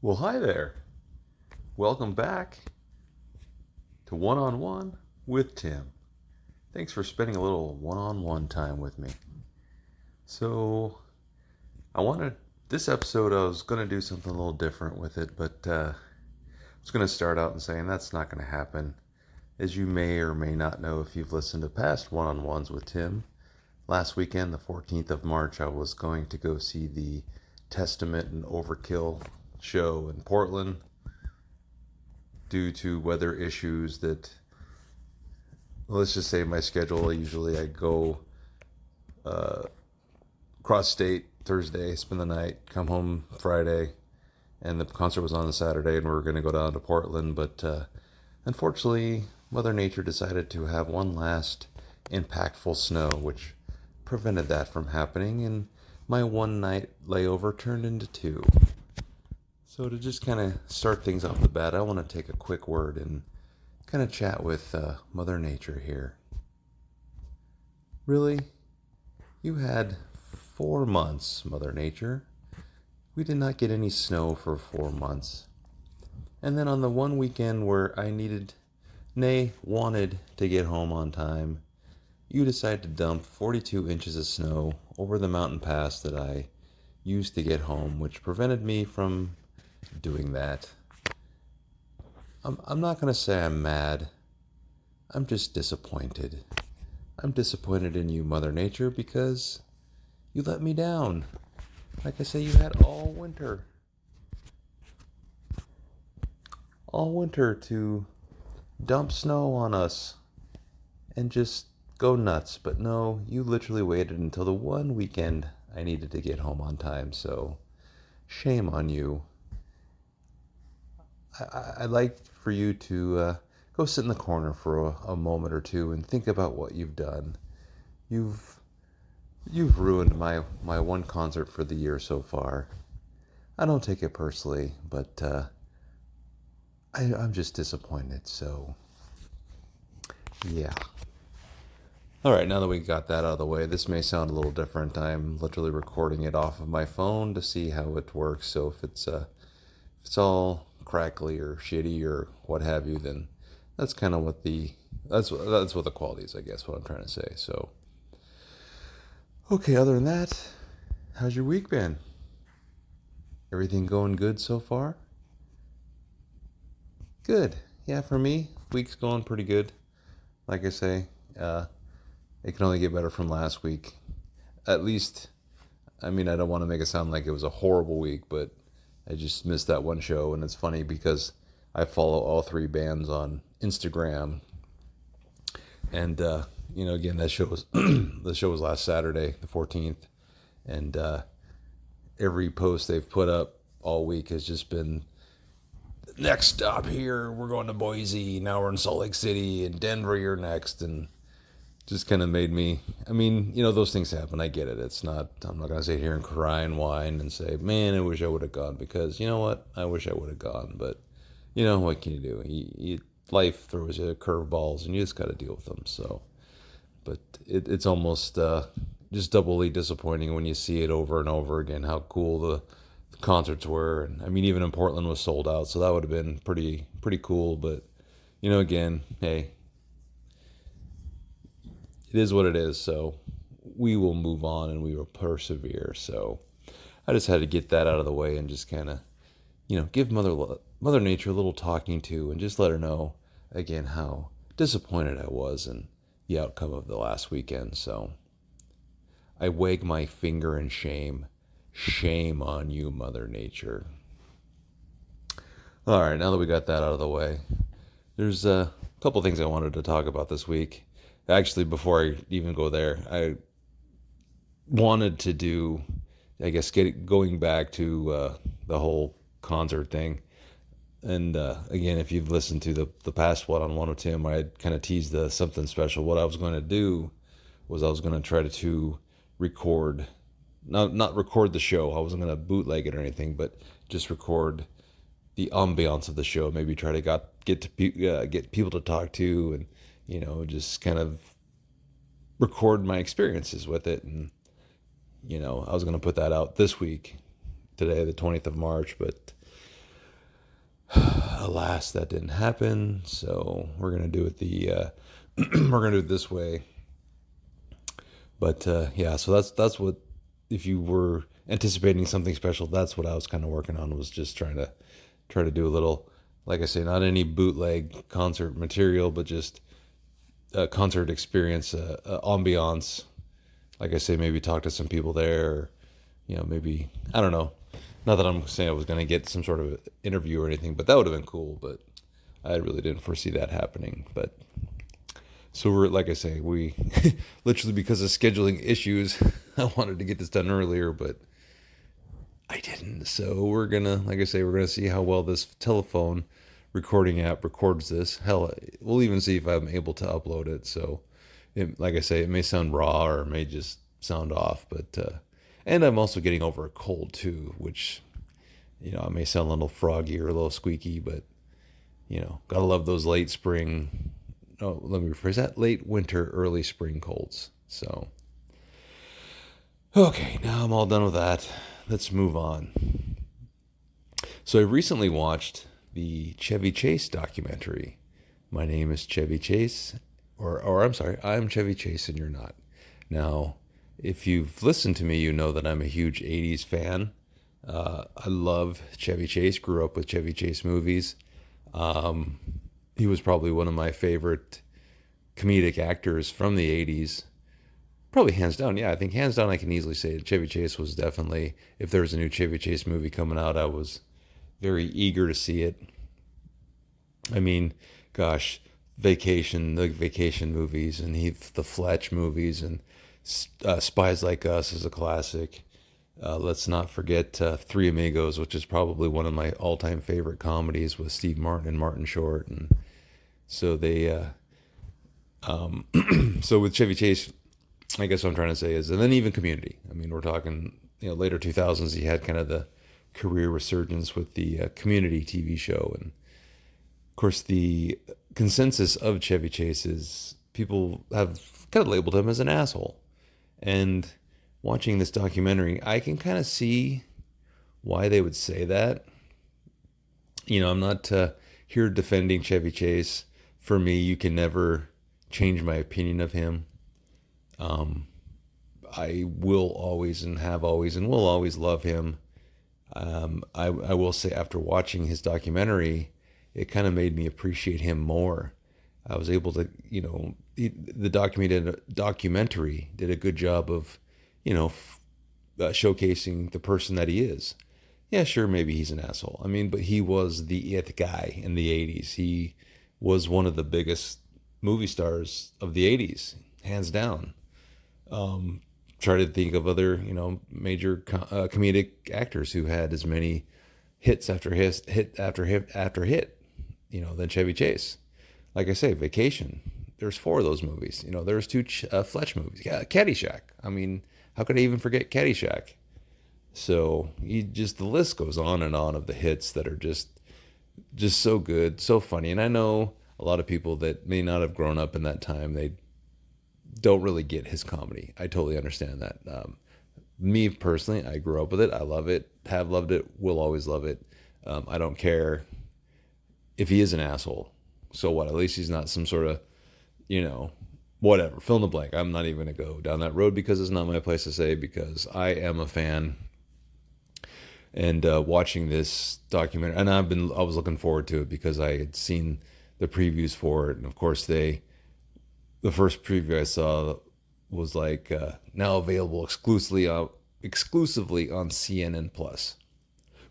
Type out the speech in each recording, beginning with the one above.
Well, hi there. Welcome back to One on One with Tim. Thanks for spending a little one on one time with me. So, I wanted this episode, I was going to do something a little different with it, but I was going to start out and saying that's not going to happen. As you may or may not know if you've listened to past one on ones with Tim, last weekend, the 14th of March, I was going to go see the Testament and Overkill show in Portland. Due to weather issues that, let's just say my schedule, usually I go cross state Thursday, spend the night, come home Friday, and the concert was on the Saturday and we were going to go down to Portland, but unfortunately Mother Nature decided to have one last impactful snow, which prevented that from happening, and my one night layover turned into two. So to just kind of start things off the bat, I want to take a quick word and kind of chat with Mother Nature here. Really? You had 4 months, Mother Nature. We did not get any snow for 4 months. And then on the one weekend where I wanted to get home on time, you decided to dump 42 inches of snow over the mountain pass that I used to get home, which prevented me from doing that. I'm not going to say I'm mad. I'm just disappointed. I'm disappointed in you, Mother Nature, because you let me down. Like I say, you had all winter to dump snow on us and just go nuts. But no, you literally waited until the one weekend I needed to get home on time. So shame on you. I'd like for you to go sit in the corner for a moment or two and think about what you've done. You've ruined my one concert for the year so far. I don't take it personally, but I'm just disappointed. So yeah. All right, now that we got that out of the way, this may sound a little different. I'm literally recording it off of my phone to see how it works. So if it's all crackly or shitty or what have you, then that's kind of what that's what the quality is, I guess, what I'm trying to say. So okay, other than that, how's your week been? Everything going good so far? Good. Yeah, for me, week's going pretty good. Like I say, it can only get better from last week. At least, I mean, I don't want to make it sound like it was a horrible week, but I just missed that one show, and it's funny because I follow all three bands on Instagram, and again, that show was the show was last Saturday, the 14th, and every post they've put up all week has just been, next stop here, we're going to Boise, now we're in Salt Lake City, and Denver, you're next, and just kind of made me, I mean, those things happen. I get it. I'm not going to sit here and cry and whine and say, man, I wish I would have gone, because you know what? I wish I would have gone, but what can you do? Life throws you curveballs and you just got to deal with them. So, but it's almost just doubly disappointing when you see it over and over again, how cool the concerts were. And I mean, even in Portland was sold out. So that would have been pretty cool. But, again, hey, it is what it is, so we will move on and we will persevere. So I just had to get that out of the way and just kind of, give Mother Nature a little talking to and just let her know, again, how disappointed I was in the outcome of the last weekend. So I wag my finger in shame. Shame on you, Mother Nature. All right, now that we got that out of the way, there's a couple things I wanted to talk about this week. Actually, before I even go there, I wanted to do, I guess, going back to the whole concert thing. And again, if you've listened to the past one-on-one with Tim, I kind of teased the something special. What I was going to do was I was going to try to record, not record the show. I wasn't going to bootleg it or anything, but just record the ambiance of the show. Maybe try to get people to talk to, and just kind of record my experiences with it. And I was going to put that out this week, today, the 20th of March, but Alas, that didn't happen. So we're gonna do it we're gonna do it this way. But yeah, so that's what, if you were anticipating something special, that's what I was kind of working on, was just try to do a little, like I say, not any bootleg concert material, but just a concert experience, ambiance. Like I say, maybe talk to some people there, or, maybe, I don't know. Not that I'm saying I was going to get some sort of interview or anything, but that would have been cool. But I really didn't foresee that happening. But so we're, like I say, we literally, because of scheduling issues, I wanted to get this done earlier, but I didn't. So we're gonna, like I say, we're gonna see how well this telephone recording app records this. Hell, we'll even see if I'm able to upload it. So, like I say, it may sound raw or it may just sound off, but and I'm also getting over a cold too, which, I may sound a little froggy or a little squeaky, but gotta love those late spring. Oh, let me rephrase that: late winter, early spring colds. So, okay, now I'm all done with that. Let's move on. So I recently watched the Chevy Chase documentary. My name is Chevy Chase, or I'm sorry, I'm Chevy Chase and you're not. Now, if you've listened to me, you know that I'm a huge 80s fan. I love Chevy Chase, grew up with Chevy Chase movies. He was probably one of my favorite comedic actors from the 80s. Probably hands down, yeah. I think hands down, I can easily say Chevy Chase was definitely, if there was a new Chevy Chase movie coming out, I was very eager to see it. I mean, gosh, the vacation movies, and the Fletch movies, and Spies Like Us is a classic. Let's not forget Three Amigos, which is probably one of my all-time favorite comedies with Steve Martin and Martin Short. And so so with Chevy Chase, I guess what I'm trying to say is, and then even Community. I mean, we're talking, later 2000s, he had kind of the career resurgence with the Community TV show. And of course, the consensus of Chevy Chase is people have kind of labeled him as an asshole. And watching this documentary, I can kind of see why they would say that. I'm not here defending Chevy Chase. For me, you can never change my opinion of him. I will always and have always and will always love him. I will say, after watching his documentary, it kind of made me appreciate him more. I was able to, the documentary did a good job of, showcasing the person that he is. Yeah, sure, maybe he's an asshole. I mean, but he was the it guy in the 80s. He was one of the biggest movie stars of the 80s, hands down. Try to think of other, major comedic actors who had as many hits after hit after hit after hit, than Chevy Chase. Like I say, Vacation. There's 4 of those movies. There's 2 Fletch movies. Yeah, Caddyshack. I mean, how could I even forget Caddyshack? So the list goes on and on of the hits that are just so good, so funny. And I know a lot of people that may not have grown up in that time, they don't really get his comedy. I totally understand that. Me personally, I grew up with it. I love it, have loved it, will always love it. I don't care if he is an asshole. So what? At least he's not some sort of, whatever, fill in the blank. I'm not even going to go down that road because it's not my place to say, because I am a fan. And watching this documentary, and I was looking forward to it because I had seen the previews for it. And of course, the first preview I saw was like, now available exclusively on CNN Plus.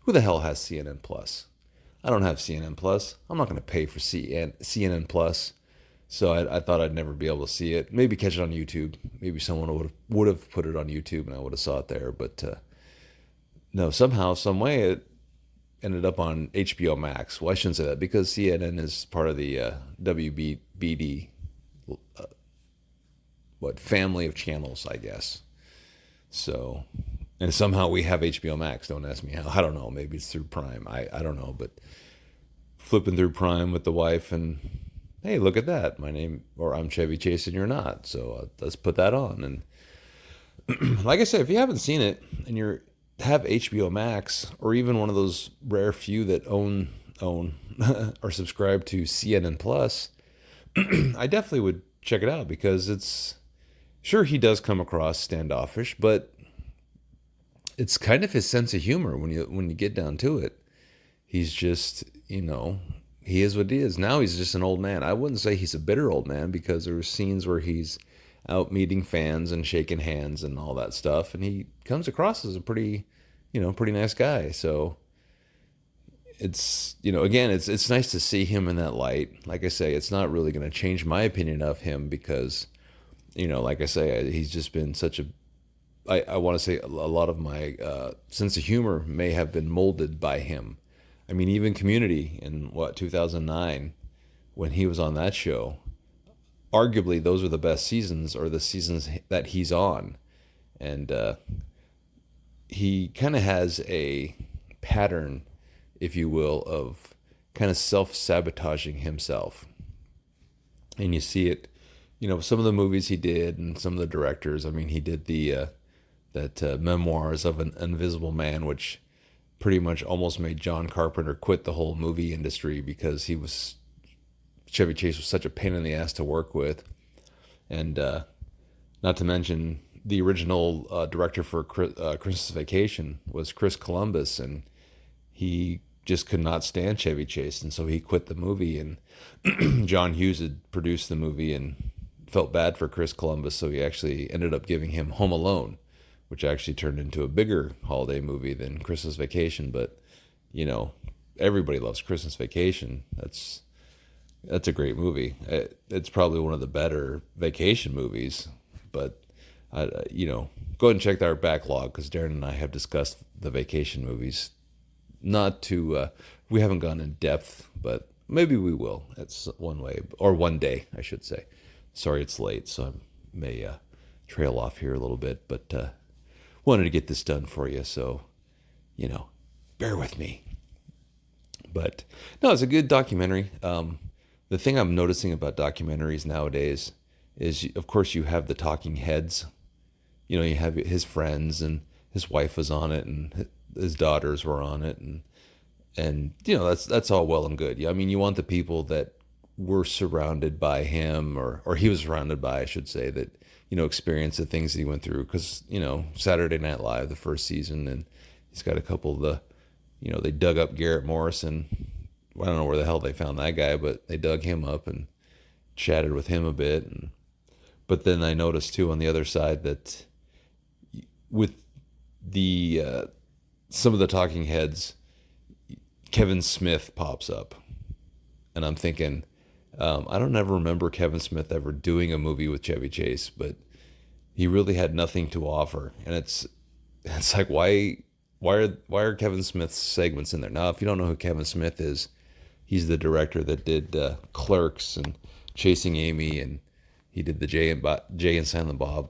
Who the hell has CNN Plus? I don't have CNN Plus. I'm not going to pay for CNN Plus. So I thought I'd never be able to see it. Maybe catch it on YouTube. Maybe someone would have put it on YouTube and I would have saw it there. But no, somehow, some way, it ended up on HBO Max. Well, I shouldn't say that because CNN is part of the WBD family of channels, I guess. So, and somehow we have HBO Max. Don't ask me how. I don't know. Maybe it's through Prime. I don't know. But flipping through Prime with the wife, and hey, look at that. I'm Chevy Chase and you're not. So let's put that on. And like I said, if you haven't seen it and have HBO Max, or even one of those rare few that own own or subscribe to CNN Plus, I definitely would check it out because it's sure he does come across standoffish, but it's kind of his sense of humor when you get down to it. He's just, he is what he is. Now he's just an old man. I wouldn't say he's a bitter old man because there were scenes where he's out meeting fans and shaking hands and all that stuff, and he comes across as a pretty nice guy. So it's, again, it's nice to see him in that light. Like I say, it's not really going to change my opinion of him because, like I say, he's just been such a I want to say a lot of my sense of humor may have been molded by him. I mean, even Community in 2009, when he was on that show, arguably those are the best seasons or the seasons that he's on. And he kind of has a pattern, if you will, of kind of self-sabotaging himself. And you see it, some of the movies he did and some of the directors. I mean, he did that Memoirs of an Invisible Man, which pretty much almost made John Carpenter quit the whole movie industry because Chevy Chase was such a pain in the ass to work with. And not to mention the original director for Christmas Vacation was Chris Columbus, and he just could not stand Chevy Chase, and so he quit the movie. And John Hughes had produced the movie and felt bad for Chris Columbus, so he actually ended up giving him Home Alone, which actually turned into a bigger holiday movie than Christmas Vacation. But everybody loves Christmas Vacation. That's a great movie. It's probably one of the better vacation movies. But go ahead and check our backlog because Darren and I have discussed the vacation movies. Not to we haven't gone in depth, but maybe we will. It's one way or one day, I should say. Sorry, it's late, so I may trail off here a little bit, but wanted to get this done for you, so bear with me. But no, it's a good documentary. The thing I'm noticing about documentaries nowadays is, of course, you have the talking heads. You have his friends, and his wife was on it, and his daughters were on it, and that's all well and good. I mean, you want the people that were surrounded by him, or he was surrounded by, I should say, that experienced the things that he went through. Because Saturday Night Live, the first season, and he's got a couple of the, they dug up Garrett Morrison. I don't know where the hell they found that guy, but they dug him up and chatted with him a bit. But then I noticed too on the other side that with the some of the talking heads, Kevin Smith pops up, and I'm thinking, I don't ever remember Kevin Smith ever doing a movie with Chevy Chase, but he really had nothing to offer, and it's like why are Kevin Smith's segments in there? Now, if you don't know who Kevin Smith is, he's the director that did Clerks and Chasing Amy, and he did the Jay and Silent Bob,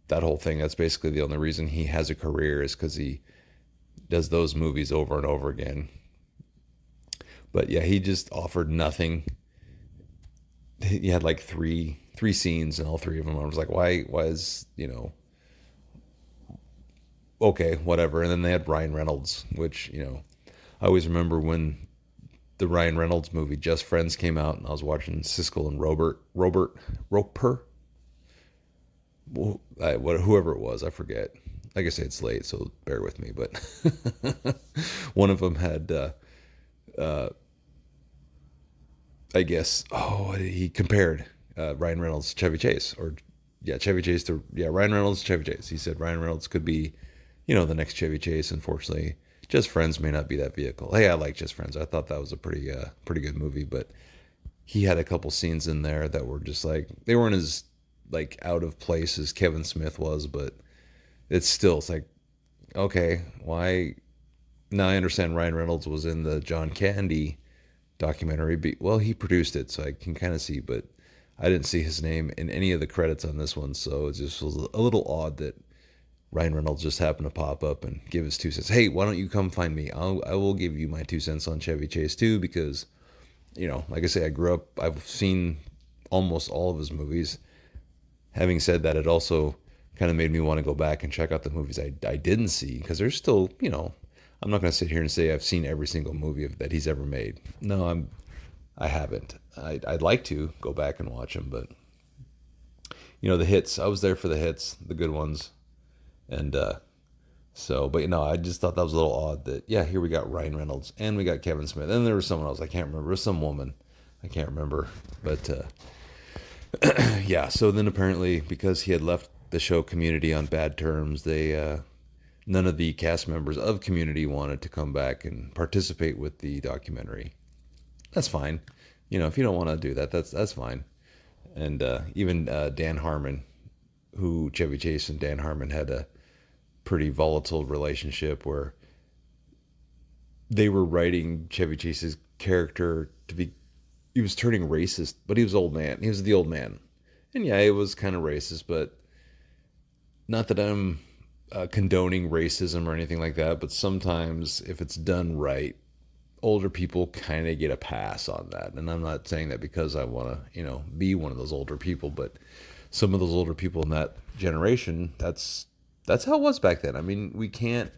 that whole thing. That's basically the only reason he has a career is because he does those movies over and over again. But yeah, he just offered nothing. He had like three scenes, and all three of them, I was like, why is, okay, whatever. And then they had Ryan Reynolds, which, I always remember when the Ryan Reynolds movie Just Friends came out, and I was watching Siskel and Roper, whoever it was, I forget. Like I say, it's late, so bear with me. But one of them had, I guess, he compared Ryan Reynolds to Chevy Chase, Chevy Chase to Ryan Reynolds to Chevy Chase. He said Ryan Reynolds could be, the next Chevy Chase. Unfortunately, Just Friends may not be that vehicle. Hey, I like Just Friends. I thought that was a pretty good movie, but he had a couple scenes in there that were just like, they weren't as like out of place as Kevin Smith was, but it's like, okay, why? Now I understand Ryan Reynolds was in the John Candy documentary. Well, he produced it, so I can kind of see, but I didn't see his name in any of the credits on this one, so it just was a little odd that Ryan Reynolds just happened to pop up and give his 2 cents. Hey, why don't you come find me? I will give you my 2 cents on Chevy Chase too, because like I say, I've seen almost all of his movies. Having said that, it also kind of made me want to go back and check out the movies I didn't see, because there's still, I'm not going to sit here and say I've seen every single movie that he's ever made. No, I haven't. I'd like to go back and watch them, but the hits. I was there for the hits, the good ones, and but I just thought that was a little odd. That yeah, here we got Ryan Reynolds and we got Kevin Smith, and there was someone else I can't remember. It was some woman I can't remember, but yeah. So then apparently because he had left the show Community on bad terms, they none of the cast members of Community wanted to come back and participate with the documentary. That's fine. If you don't want to do that, that's fine. And even Dan Harmon, who Chevy Chase and Dan Harmon had a pretty volatile relationship where they were writing Chevy Chase's character to be, he was turning racist, but he was old man. He was the old man. And yeah, it was kind of racist, but not that I'm condoning racism or anything like that, but sometimes if it's done right, older people kind of get a pass on that. And I'm not saying that because I want to, be one of those older people, but some of those older people in that generation, that's how it was back then. I mean, we can't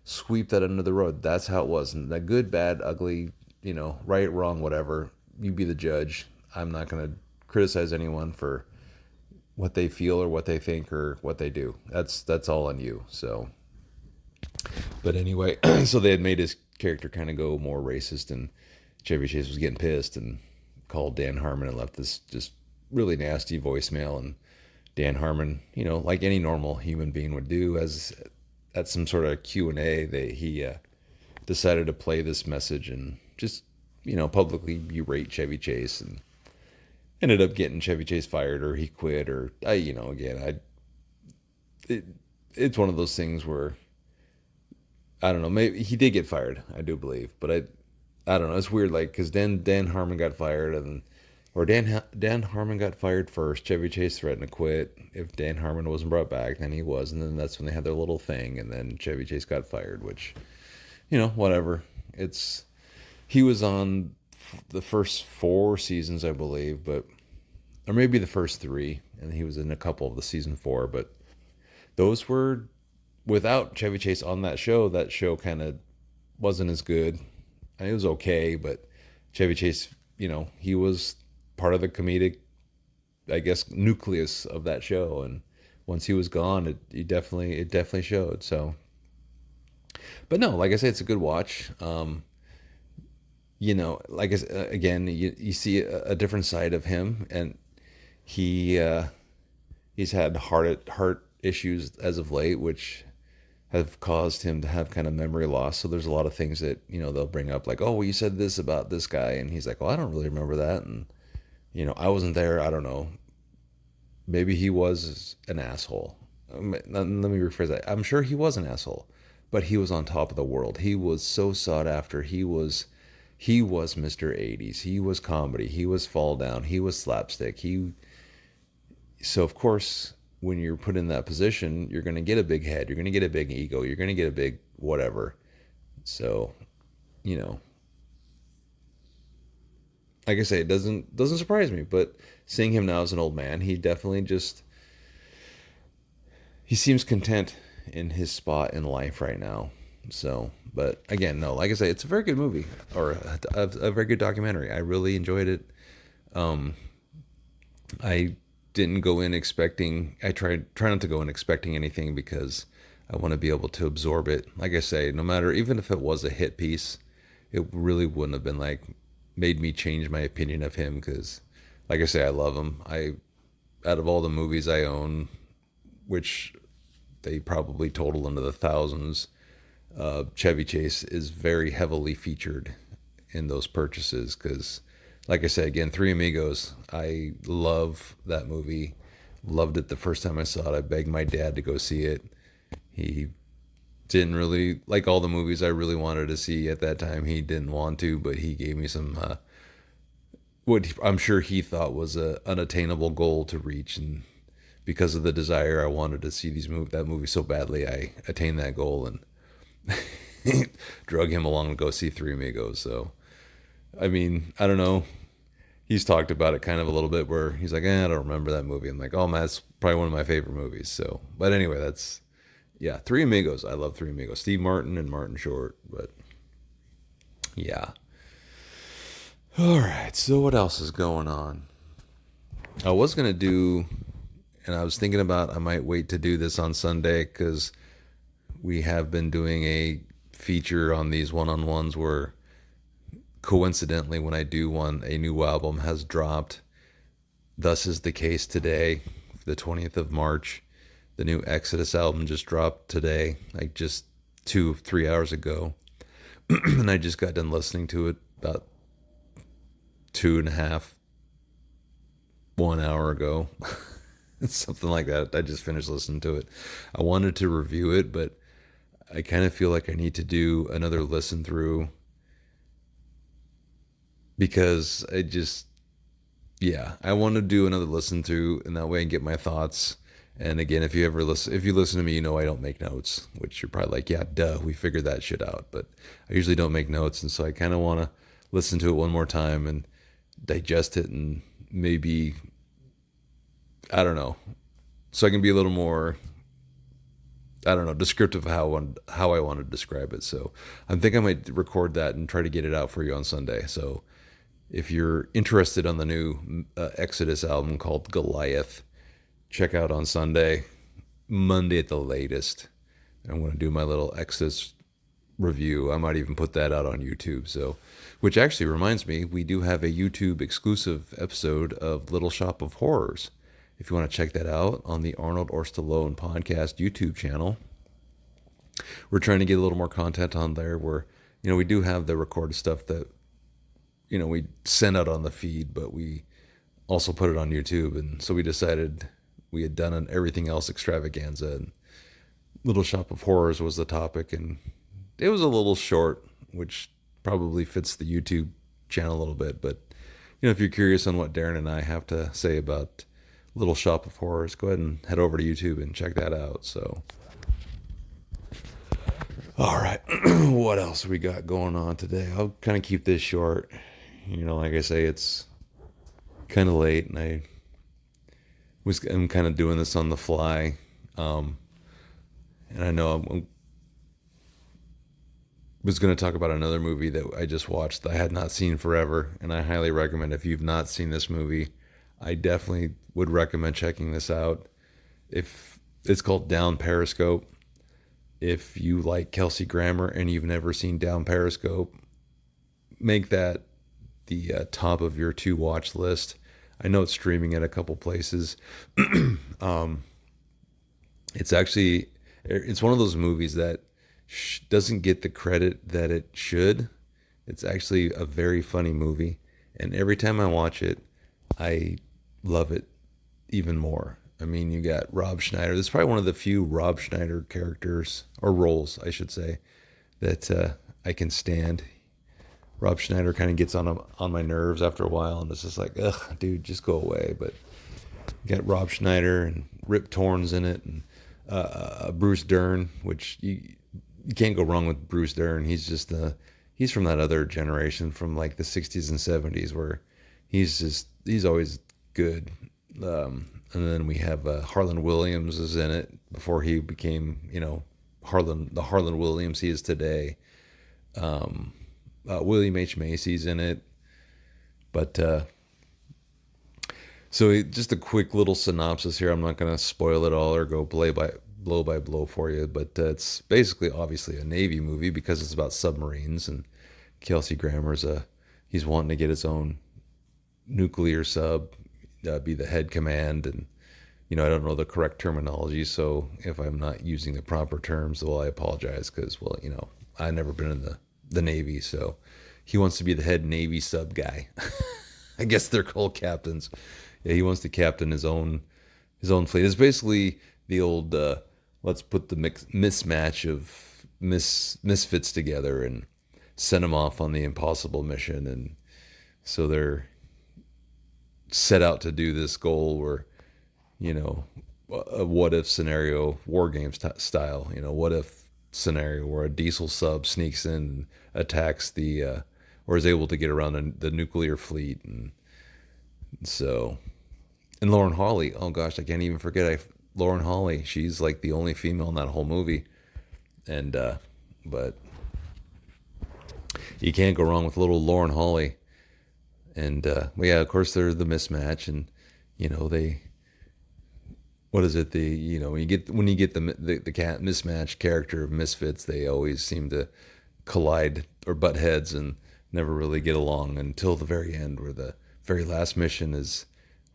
sweep that under the rug. That's how it was. And that good, bad, ugly, right, wrong, whatever, you be the judge. I'm not going to criticize anyone for what they feel or what they think or what they do. That's all on you. So, but anyway, so they had made his character kind of go more racist, and Chevy Chase was getting pissed and called Dan Harmon and left this just really nasty voicemail. And Dan Harmon, like any normal human being would do, as at some sort of Q&A, he decided to play this message and just publicly berate Chevy Chase, and ended up getting Chevy Chase fired, or he quit, or it's one of those things where I don't know. Maybe he did get fired, I do believe, but I don't know. It's weird, like because then Dan Harmon got fired, or Dan Harmon got fired first. Chevy Chase threatened to quit if Dan Harmon wasn't brought back. Then he was, and then that's when they had their little thing, and then Chevy Chase got fired. Which, whatever. He was on the first 4 seasons, I believe, or maybe the first 3, and he was in a couple of the season 4. But those were without Chevy Chase on that show. That show kind of wasn't as good. I mean, it was okay, but Chevy Chase, he was part of the comedic, I guess, nucleus of that show. And once he was gone, it definitely showed. So, but no, like I said, it's a good watch. Like I said, again, you see a different side of him, and he's had heart issues as of late, which have caused him to have kind of memory loss. So there's a lot of things that, they'll bring up, like, oh, well, you said this about this guy. And he's like, well, I don't really remember that. And, I wasn't there. I don't know. Maybe he was an asshole. Let me rephrase that. I'm sure he was an asshole, but he was on top of the world. He was so sought after. He was Mr. 80s. He was comedy. He was fall down. He was slapstick. So of course, when you're put in that position, you're going to get a big head. You're going to get a big ego. You're going to get a big whatever. So, like I say, it doesn't surprise me. But seeing him now as an old man, he definitely he seems content in his spot in life right now. So, but again, no, like I say, it's a very good movie, or a very good documentary. I really enjoyed it. I didn't go in expecting. I try not to go in expecting anything, because I want to be able to absorb it. Like I say, no matter, even if it was a hit piece, it really wouldn't have been like made me change my opinion of him, because like I say, I love him. Out of all the movies I own, which they probably total into the thousands, Chevy Chase is very heavily featured in those purchases, because like I said, again, Three Amigos, I love that movie. Loved it the first time I saw it. I begged my dad to go see it. He didn't really like all the movies I really wanted to see at that time. He didn't want to, but he gave me some what I'm sure he thought was a unattainable goal to reach, and because of the desire I wanted to see that movie so badly, I attained that goal and drug him along to go see Three Amigos. So, I mean, I don't know. He's talked about it kind of a little bit, where he's like, I don't remember that movie. I'm like, oh man, that's probably one of my favorite movies. So, but anyway, Yeah, Three Amigos. I love Three Amigos. Steve Martin and Martin Short. But yeah. All right. So what else is going on? I was gonna do, and I was thinking about I might wait to do this on Sunday because we have been doing a feature on these one-on-ones where coincidentally when I do one, a new album has dropped. Thus is the case today, the 20th of March. The new Exodus album just dropped today, like just 2-3 hours ago. And I just got done listening to it about 2.5, 1 hour ago. Something like that. I just finished listening to it. I wanted to review it, but I kind of feel like I need to do another listen through because yeah, I want to do another listen through, and that way I can get my thoughts. And again, if you listen to me, you know I don't make notes, which you're probably like, yeah, duh, we figured that shit out. But I usually don't make notes, and so I kind of want to listen to it one more time and digest it, and maybe I don't know, so I can be a little more, I don't know, descriptive of how I want to describe it. So I think I might record that and try to get it out for you on Sunday. So if you're interested on the new Exodus album called Goliath, check out on Sunday, Monday at the latest. I'm going to do my little Exodus review. I might even put that out on YouTube. So, which actually reminds me, we do have a YouTube exclusive episode of Little Shop of Horrors. If you want to check that out on the Arnold or Stallone podcast YouTube channel, we're trying to get a little more content on there where, we do have the recorded stuff that, we send out on the feed, but we also put it on YouTube. And so we decided we had done an everything else extravaganza, and Little Shop of Horrors was the topic. And it was a little short, which probably fits the YouTube channel a little bit. But, if you're curious on what Darren and I have to say about Little Shop of Horrors, go ahead and head over to YouTube and check that out. So, all right, what else we got going on today? I'll kind of keep this short. Like I say, it's kind of late, and I'm kind of doing this on the fly. And I know I was going to talk about another movie that I just watched that I had not seen forever, and I highly recommend, if you've not seen this movie, I definitely would recommend checking this out. If it's called Down Periscope. If you like Kelsey Grammer and you've never seen Down Periscope, make that the top of your to watch list. I know it's streaming at a couple places. It's one of those movies that doesn't get the credit that it should. It's actually a very funny movie, and every time I watch it, I love it even more. I mean, you got Rob Schneider. This is probably one of the few Rob Schneider characters, or roles, I should say, that I can stand. Rob Schneider kind of gets on my nerves after a while, and it's just like, ugh, dude, just go away. But you got Rob Schneider and Rip Torn's in it, and Bruce Dern, which you can't go wrong with Bruce Dern. He's from that other generation from like the 60s and 70s where he's always good. And then we have Harlan Williams is in it before he became, the Harlan Williams he is today. William H. Macy's in it. But just a quick little synopsis here. I'm not going to spoil it all or go blow by blow for you, but it's basically obviously a Navy movie because it's about submarines, and Kelsey Grammer's he's wanting to get his own nuclear sub, be the head command, and I don't know the correct terminology, so if I'm not using the proper terms, well, I apologize because, I've never been in the Navy, so he wants to be the head Navy sub guy. I guess they're called captains. Yeah, he wants to captain his own fleet. It's basically the old let's put the mismatch of misfits together and send them off on the impossible mission, and so they're set out to do this goal where, a what if scenario, war games style, what if scenario where a diesel sub sneaks in and attacks or is able to get around the nuclear fleet. And so, and Lauren Hawley, oh gosh, I can't even forget, Lauren Holly. She's like the only female in that whole movie, and but you can't go wrong with little Lauren Holly. And well, yeah, of course there's the mismatch, and they what is it? The when you get the cat mismatched character of Misfits, they always seem to collide or butt heads and never really get along until the very end, where the very last mission is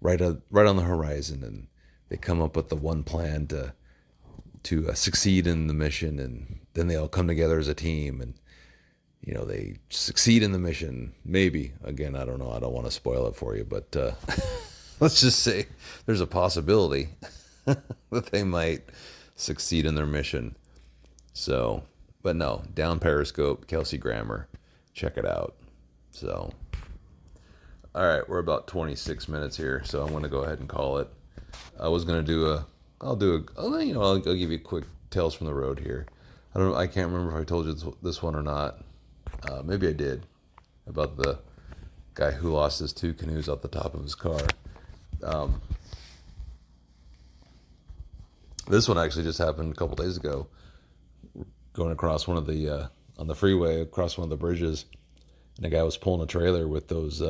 right on the horizon, and they come up with the one plan to succeed in the mission, and then they all come together as a team, and they succeed in the mission. Maybe again, I don't know. I don't want to spoil it for you, but let's just say there's a possibility that they might succeed in their mission. So, but no, down Periscope, Kelsey Grammer, check it out. So, all right, we're about 26 minutes here, so I'm going to go ahead and call it. I was going to I'll give you a quick Tales from the Road here. I can't remember if I told you this one or not. Maybe I did, about the guy who lost his 2 canoes off the top of his car. This one actually just happened a couple days ago, going across one of the on the freeway, across one of the bridges, and a guy was pulling a trailer with those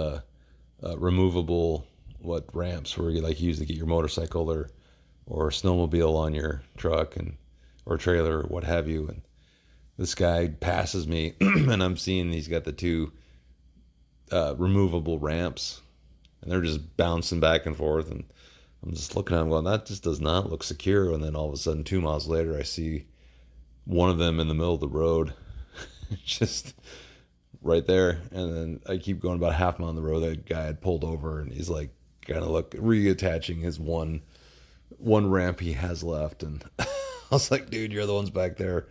removable ramps where you use to get your motorcycle or snowmobile on your truck or trailer or what have you. And this guy passes me, and I'm seeing he's got the 2 removable ramps, and they're just bouncing back and forth, and I'm just looking at him going, that just does not look secure. And then all of a sudden, 2 miles later, I see one of them in the middle of the road, just right there. And then I keep going about half mile on the road. That guy had pulled over, and he's like kind of reattaching his one ramp he has left. And I was like, dude, you're the ones back there.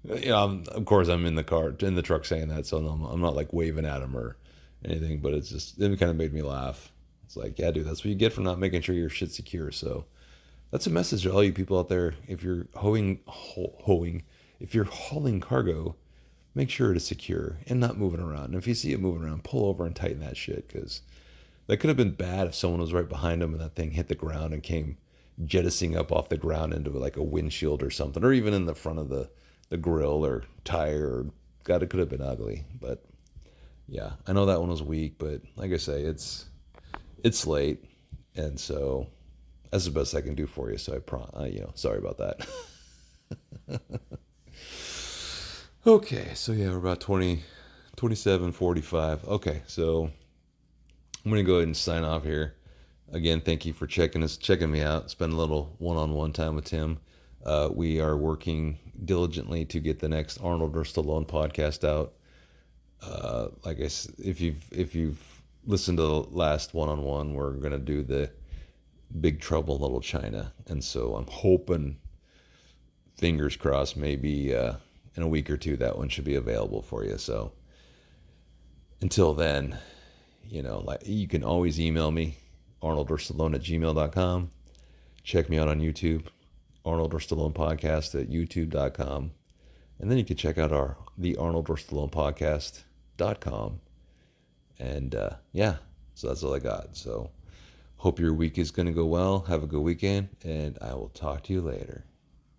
Of course I'm in the truck saying that, so I'm not like waving at him or anything, but it kind of made me laugh. It's like, yeah, dude, that's what you get for not making sure your shit's secure. So that's a message to all you people out there. If you're if you're hauling cargo, make sure it is secure and not moving around. And if you see it moving around, pull over and tighten that shit, because that could have been bad if someone was right behind them and that thing hit the ground and came jettisoning up off the ground into like a windshield or something, or even in the front of the grill or tire. Or God, it could have been ugly. But yeah, I know that one was weak, but like I say, it's late, and so that's the best I can do for you. So sorry about that. Okay, so yeah, we're about 27:45. Okay, so I'm gonna go ahead and sign off here. Again, thank you for checking me out. Spend a little one-on-one time with Tim. We are working diligently to get the next Arnold or Stallone podcast out. Like I said, if you've listened to the last one-on-one, we're gonna do the Big Trouble in Little China, and so I'm hoping, fingers crossed, maybe in a week or two that one should be available for you. So until then, you can always email me, arnoldorstallone@gmail.com. Check me out on YouTube, Arnold or Stallone Podcast at youtube.com. And then you can check out the Arnold or Stallone Podcast.com. And yeah, so that's all I got. So hope your week is going to go well. Have a good weekend, and I will talk to you later.